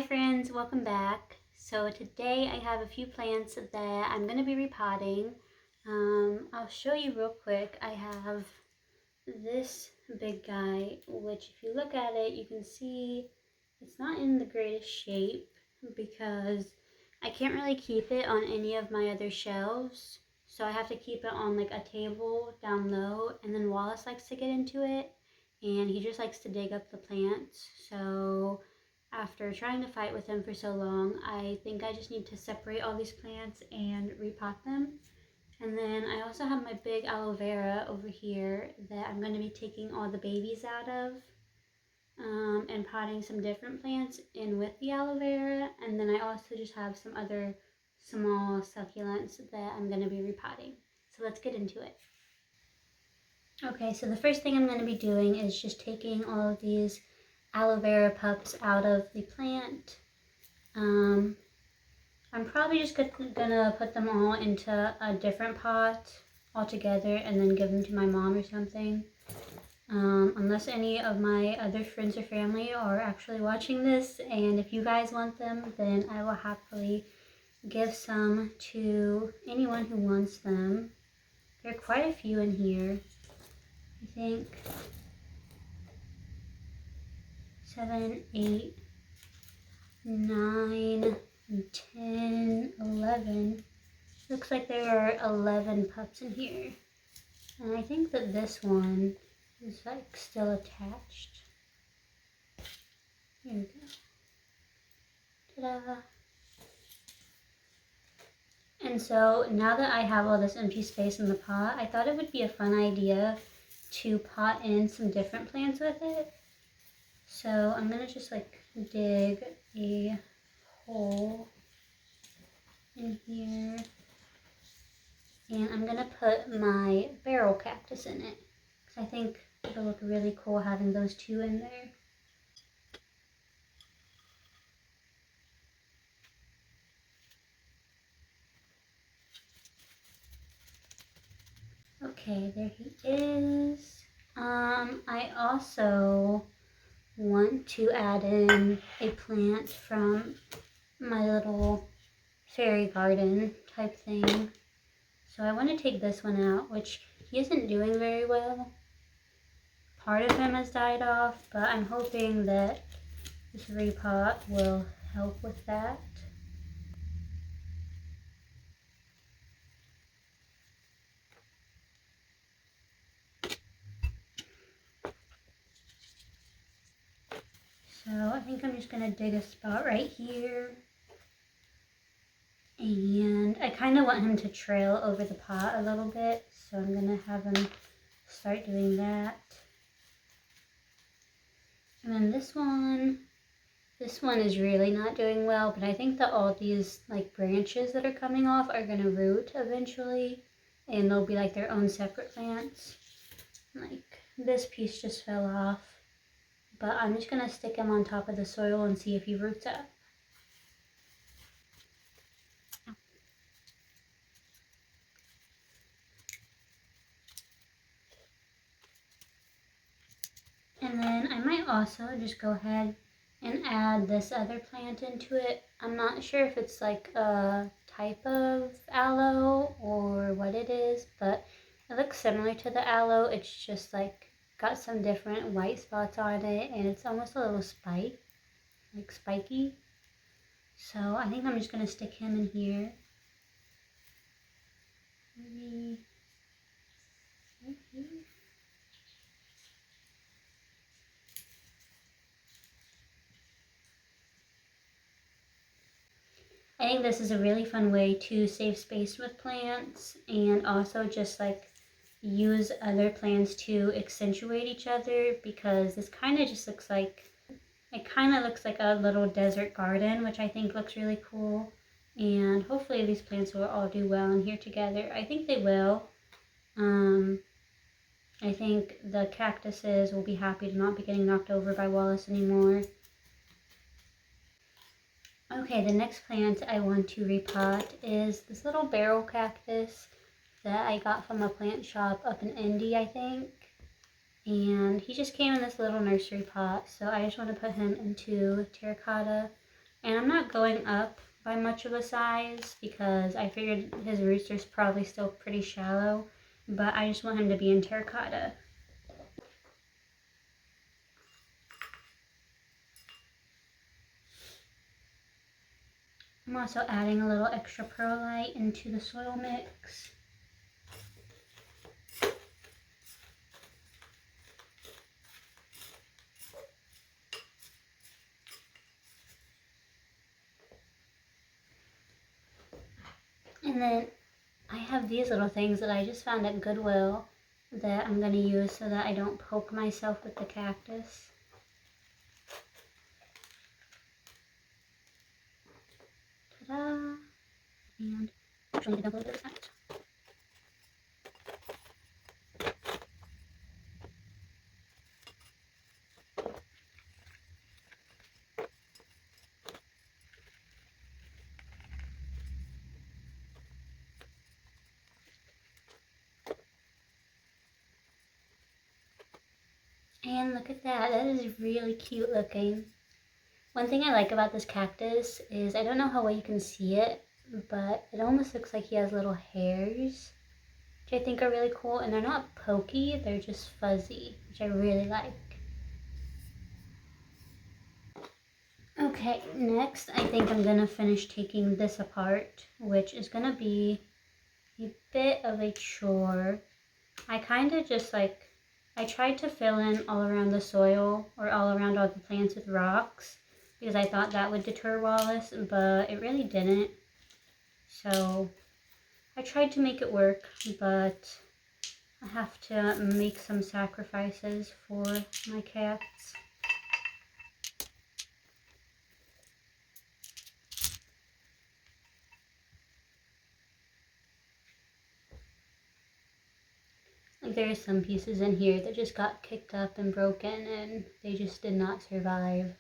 Hi friends, welcome back. So today I have a few plants that I'm going to be repotting. I'll show you real quick. I have this big guy, which if you look at it, you can see it's not in the greatest shape because I can't really keep it on any of my other shelves. So I have to keep it on like a table down low, and then Wallace likes to get into it and he just likes to dig up the plants. So after trying to fight with him for so long, I think I just need to separate all these plants and repot them. And then I also have my big aloe vera over here that I'm going to be taking all the babies out of and potting some different plants in with the aloe vera. And then I also just have some other small succulents that I'm going to be repotting. So let's get into it. Okay, so the first thing I'm going to be doing is just taking all of these aloe vera pups out of the plant. I'm probably just gonna put them all into a different pot altogether and then give them to my mom or something. Unless any of my other friends or family are actually watching this, and if you guys want them, then I will happily give some to anyone who wants them. There are quite a few in here. I think 7, 8, 9, 10, 11. Looks like there are 11 pups in here. And I think that this one is like still attached. Here we go. Ta-da! And so now that I have all this empty space in the pot, I thought it would be a fun idea to pot in some different plants with it. So I'm gonna just like dig a hole in here, and I'm gonna put my barrel cactus in it because I think it'll look really cool having those two in there. Okay, there he is. I also want to add in a plant from my little fairy garden type thing. So I want to take this one out, which he isn't doing very well. Part of him has died off, but I'm hoping that this repot will help with that. So I think I'm just going to dig a spot right here. And I kind of want him to trail over the pot a little bit, so I'm going to have him start doing that. And then this one is really not doing well, but I think that all these like branches that are coming off are going to root eventually, and they'll be like their own separate plants. Like this piece just fell off, but I'm just going to stick him on top of the soil and see if he roots up. And then I might also just go ahead and add this other plant into it. I'm not sure if it's like a type of aloe or what it is, but it looks similar to the aloe. It's just like got some different white spots on it, and it's almost a little like spiky. So I think I'm just gonna stick him in here. Maybe right here. I think this is a really fun way to save space with plants and also just like use other plants to accentuate each other, because this kind of just looks like, it kind of looks like a little desert garden, which I think looks really cool. And hopefully these plants will all do well in here together. I think they will. I think the cactuses will be happy to not be getting knocked over by Wallace anymore. Okay, the next plant I want to repot is this little barrel cactus that I got from a plant shop up in Indy, I think. And he just came in this little nursery pot, so I just want to put him into terracotta And I'm not going up by much of a size because I figured his roots are probably still pretty shallow, but I just want him to be in terracotta. I'm also adding a little extra perlite into the soil mix. And then I have these little things that I just found at Goodwill that I'm going to use so that I don't poke myself with the cactus. Ta-da! And actually, I'm going to dump a little bit of this out. And look at that, that is really cute looking. One thing I like about this cactus is, I don't know how well you can see it, but it almost looks like he has little hairs, which I think are really cool. And they're not pokey, they're just fuzzy, which I really like. Okay, next I think I'm gonna finish taking this apart, which is gonna be a bit of a chore. I kind of just I tried to fill in all around the soil or all around all the plants with rocks because I thought that would deter Wallace, but it really didn't. So I tried to make it work, but I have to make some sacrifices for my cats. Like, there are some pieces in here that just got kicked up and broken and they just did not survive.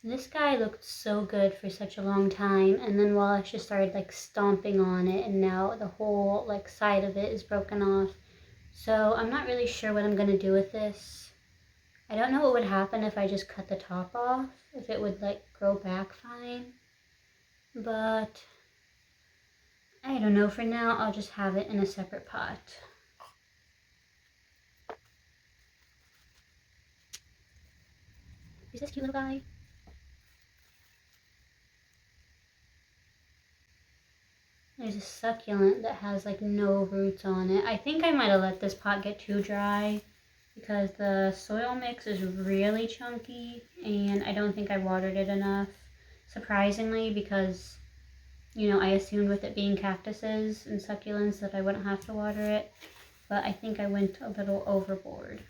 This guy looked so good for such a long time, and then Wallace just started stomping on it, and now the whole side of it is broken off. So I'm not really sure what I'm gonna do with this. I don't know what would happen if I just cut the top off, if it would grow back fine. But I don't know, for now I'll just have it in a separate pot. Is this cute little guy? There's a succulent that has no roots on it. I think I might have let this pot get too dry because the soil mix is really chunky and I don't think I watered it enough. Surprisingly, because I assumed with it being cactuses and succulents that I wouldn't have to water it, but I think I went a little overboard.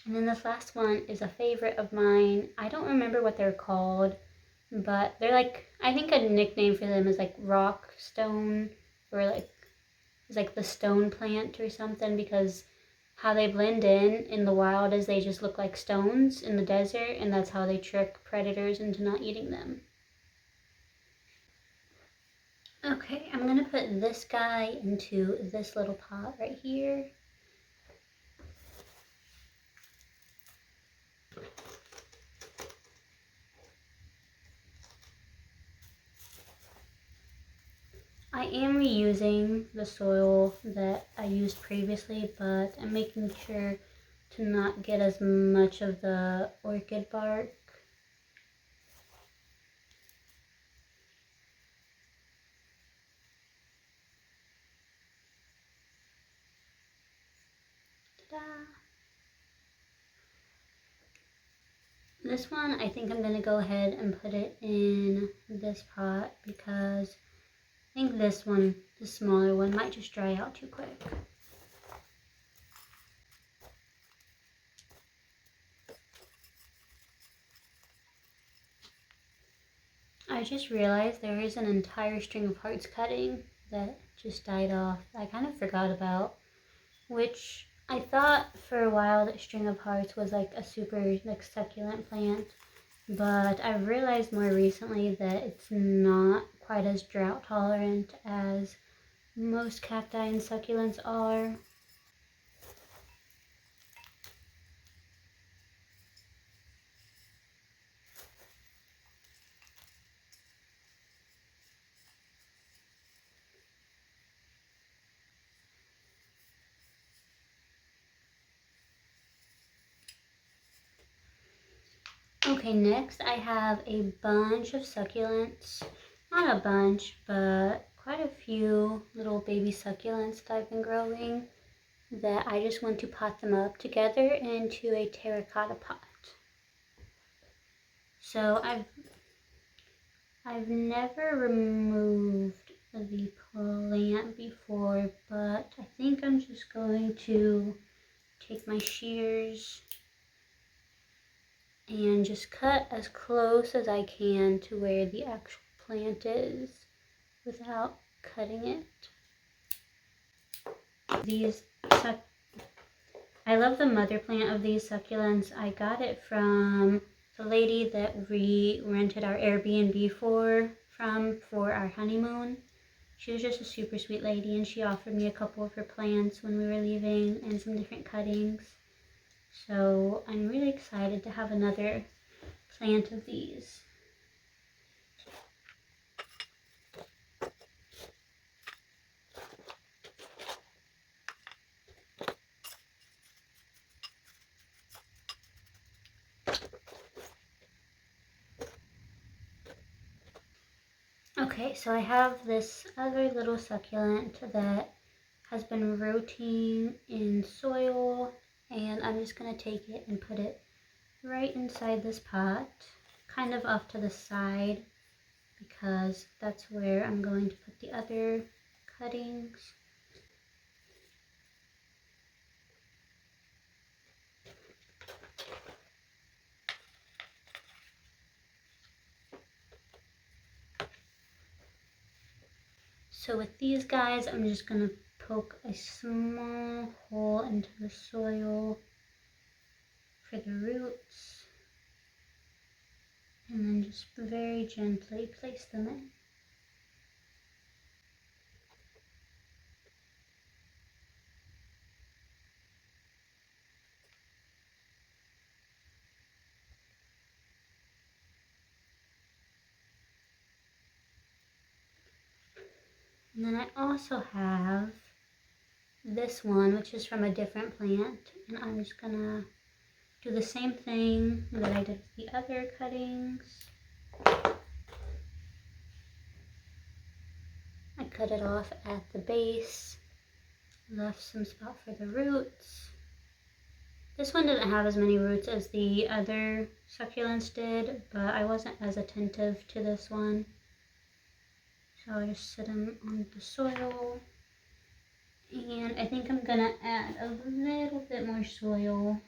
And then this last one is a favorite of mine. I don't remember what they're called, but they're I think a nickname for them is rock stone, or it's the stone plant or something, because how they blend in the wild is they just look like stones in the desert, and that's how they trick predators into not eating them. Okay, I'm gonna put this guy into this little pot right here. I am reusing the soil that I used previously, but I'm making sure to not get as much of the orchid bark. Ta-da! This one, I think I'm going to go ahead and put it in this pot because I think this one, the smaller one, might just dry out too quick. I just realized there is an entire string of hearts cutting that just died off. I kind of forgot about, which I thought for a while that string of hearts was like a super like succulent plant, but I've realized more recently that it's not quite as drought tolerant as most cacti and succulents are. Okay, next I have a bunch of succulents. Not a bunch, but quite a few little baby succulents that I've been growing that I just want to pot them up together into a terracotta pot. So I've never removed the plant before, but I think I'm just going to take my shears and just cut as close as I can to where the actual plant is without cutting it. I love the mother plant of these succulents. I got it from the lady that we rented our Airbnb for our honeymoon. She was just a super sweet lady, and she offered me a couple of her plants when we were leaving and some different cuttings. So I'm really excited to have another plant of these. Okay, so I have this other little succulent that has been rooting in soil, and I'm just going to take it and put it right inside this pot, kind of off to the side, because that's where I'm going to put the other cuttings. So with these guys, I'm just going to poke a small hole into the soil for the roots, and then just very gently place them in. And then I also have this one, which is from a different plant, and I'm just gonna do the same thing that I did with the other cuttings. I cut it off at the base, left some spot for the roots. This one didn't have as many roots as the other succulents did, but I wasn't as attentive to this one. So I just set them on the soil. And I think I'm gonna add a little bit more soil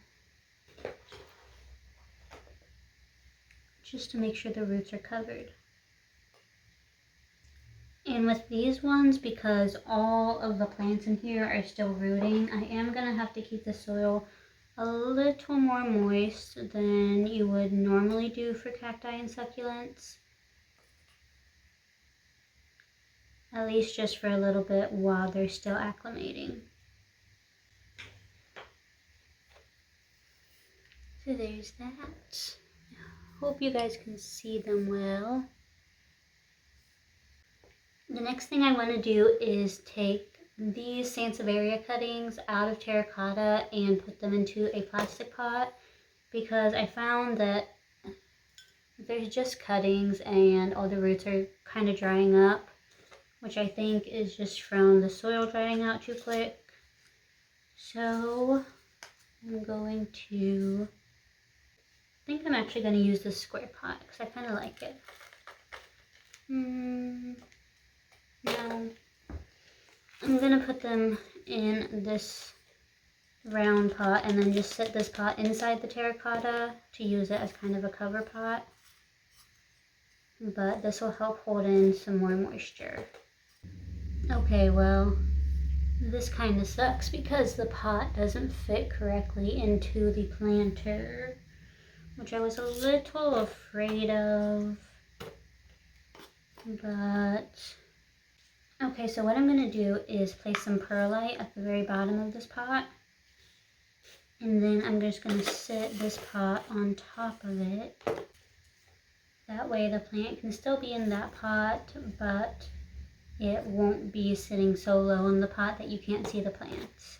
just to make sure the roots are covered. And with these ones, because all of the plants in here are still rooting, I am gonna have to keep the soil a little more moist than you would normally do for cacti and succulents. At least just for a little bit while they're still acclimating. So there's that. Hope you guys can see them well. The next thing I want to do is take these Sansevieria cuttings out of terracotta and put them into a plastic pot, because I found that there's just cuttings and all the roots are kind of drying up, which I think is just from the soil drying out too quick. So I'm going to, I think I'm actually going to use this square pot because I kind of like it. No, I'm going to put them in this round pot and then just set this pot inside the terracotta to use it as kind of a cover pot. But this will help hold in some more moisture. Okay, well, This kind of sucks because the pot doesn't fit correctly into the planter, which I was a little afraid of. But okay, so what I'm going to do is place some perlite at the very bottom of this pot. And then I'm just going to sit this pot on top of it. That way the plant can still be in that pot, but it won't be sitting so low in the pot that you can't see the plants.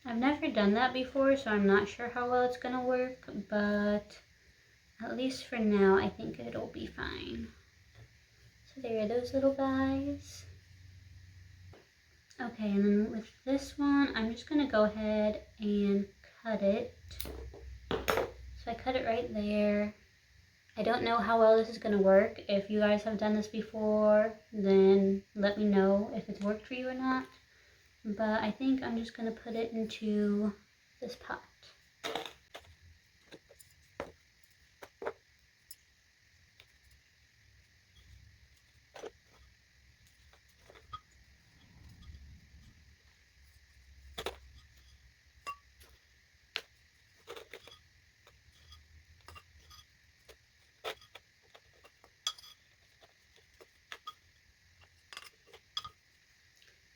I've never done that before, so I'm not sure how well it's going to work, but at least for now, I think it'll be fine. So there are those little guys. Okay, and then with this one, I'm just going to go ahead and cut it. So I cut it right there. I don't know how well this is going to work. If you guys have done this before, then let me know if it's worked for you or not. But I think I'm just going to put it into this pot.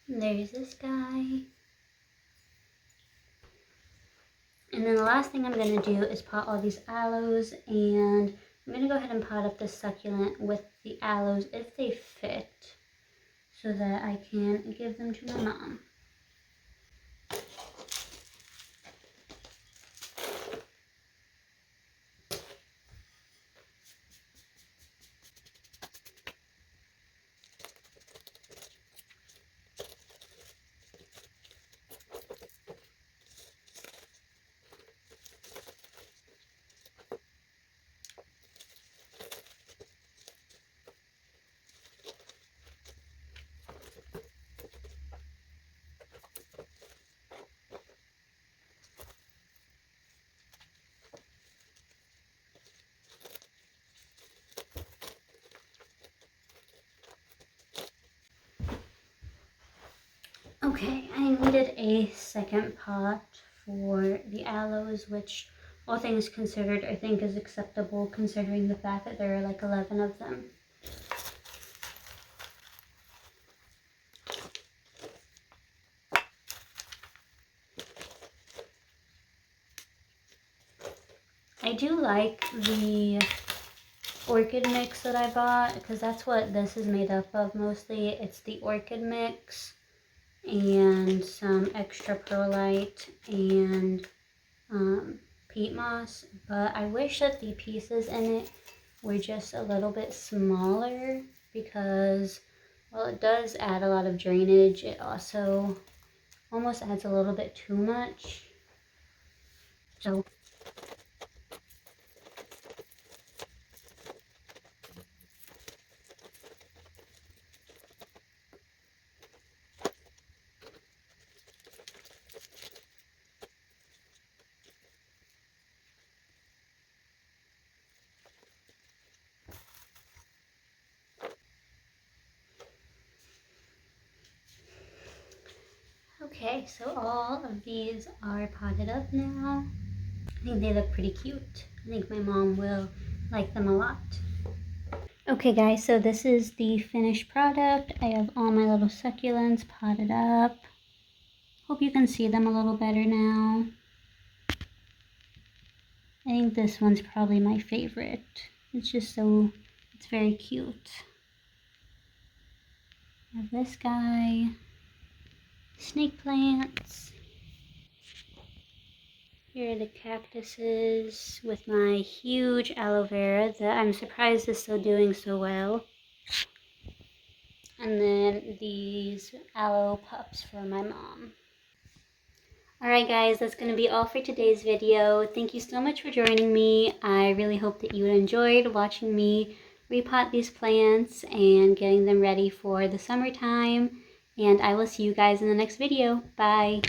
And there's this guy. And then the last thing I'm going to do is pot all these aloes, and I'm going to go ahead and pot up this succulent with the aloes if they fit, so that I can give them to my mom. Okay, I needed a second pot for the aloes, which, all things considered, I think is acceptable considering the fact that there are like 11 of them. I do like the orchid mix that I bought, because that's what this is made up of mostly. It's the orchid mix and some extra perlite and peat moss, but I wish that the pieces in it were just a little bit smaller, because while it does add a lot of drainage, it also almost adds a little bit too much. So okay, so all of these are potted up now. I think they look pretty cute. I think my mom will like them a lot. Okay guys, so this is the finished product. I have all my little succulents potted up. Hope you can see them a little better now. I think this one's probably my favorite. It's very cute. I have this guy. Snake plants. Here are the cactuses with my huge aloe vera that I'm surprised is still doing so well. And then these aloe pups for my mom. Alright guys, that's going to be all for today's video. Thank you so much for joining me. I really hope that you enjoyed watching me repot these plants and getting them ready for the summertime. And I will see you guys in the next video. Bye!